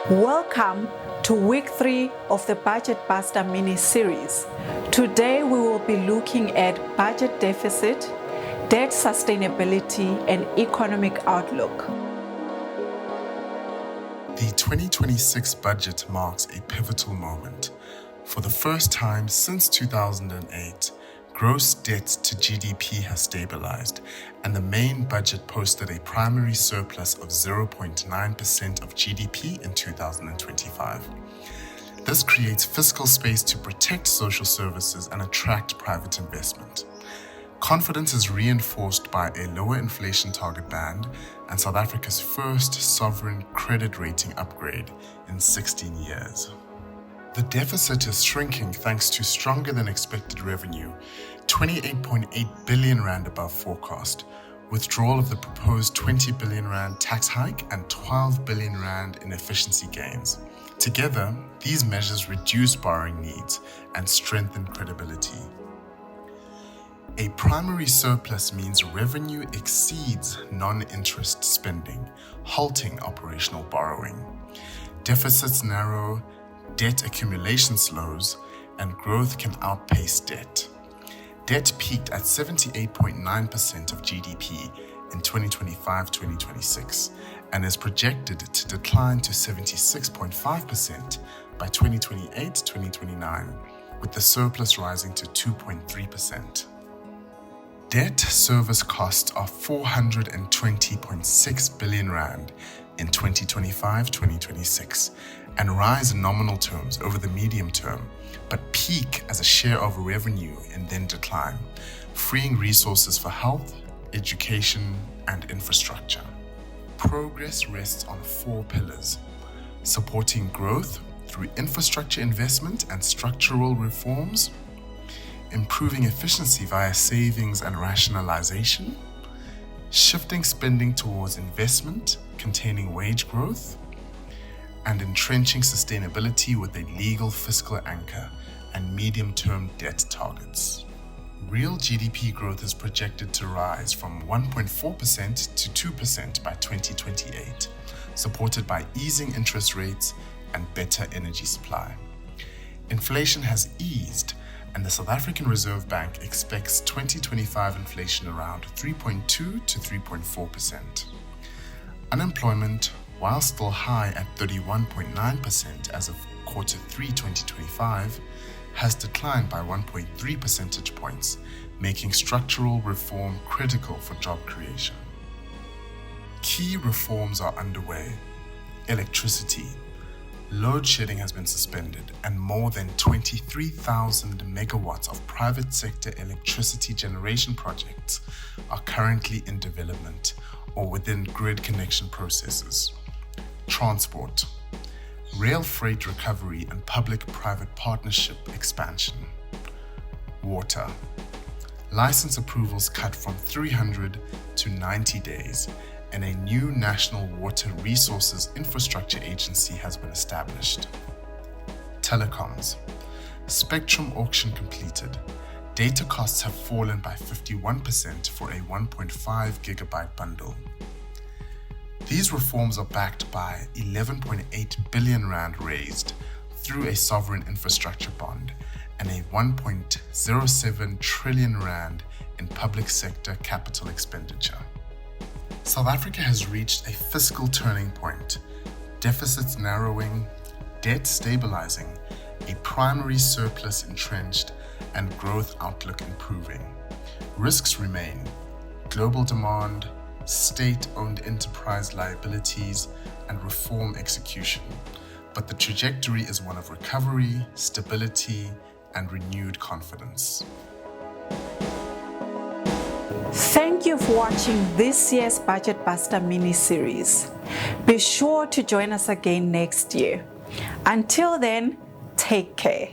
Welcome to week 3 of the Budget Buster mini-series. Today we will be looking at budget deficit, debt sustainability, and economic outlook. The 2026 budget marks a pivotal moment. For the first time since 2008, gross debt to GDP has stabilized, and the main budget posted a primary surplus of 0.9% of GDP in 2025. This creates fiscal space to protect social services and attract private investment. Confidence is reinforced by a lower inflation target band and South Africa's first sovereign credit rating upgrade in 16 years. The deficit is shrinking thanks to stronger than expected revenue, 28.8 billion rand above forecast, withdrawal of the proposed 20 billion rand tax hike and 12 billion rand in efficiency gains. Together, these measures reduce borrowing needs and strengthen credibility. A primary surplus means revenue exceeds non-interest spending, halting operational borrowing. Deficits narrow, debt accumulation slows, and growth can outpace debt. Debt peaked at 78.9% of GDP in 2025-2026 and is projected to decline to 76.5% by 2028-2029, with the surplus rising to 2.3%. Debt service costs are 420.6 billion rand in 2025-2026 and rise in nominal terms over the medium term, but peak as a share of revenue and then decline, freeing resources for health, education, and infrastructure. Progress rests on 4 pillars: supporting growth through infrastructure investment and structural reforms, improving efficiency via savings and rationalization, shifting spending towards investment containing wage growth, and entrenching sustainability with a legal fiscal anchor and medium-term debt targets. Real GDP growth is projected to rise from 1.4% to 2% by 2028, supported by easing interest rates and better energy supply. Inflation has eased, and the South African Reserve Bank expects 2025 inflation around 3.2 to 3.4%. Unemployment, while still high at 31.9% as of quarter 3 2025, has declined by 1.3 percentage points, making structural reform critical for job creation. Key reforms are underway. Electricity. Load shedding has been suspended, and more than 23,000 megawatts of private sector electricity generation projects are currently in development or within grid connection processes. Transport. Rail freight recovery and public-private partnership expansion. Water. License approvals cut from 300 to 90 days, and a new National Water Resources Infrastructure Agency has been established. Telecoms. Spectrum auction completed. Data costs have fallen by 51% for a 1.5 gigabyte bundle. These reforms are backed by 11.8 billion rand raised through a sovereign infrastructure bond and a 1.07 trillion rand in public sector capital expenditure. South Africa has reached a fiscal turning point, deficits narrowing, debt stabilizing, a primary surplus entrenched, and growth outlook improving. Risks remain: global demand, state-owned enterprise liabilities, and reform execution. But the trajectory is one of recovery, stability, and renewed confidence. Thank you for watching this year's Budget Buster mini-series. Be sure to join us again next year. Until then, take care.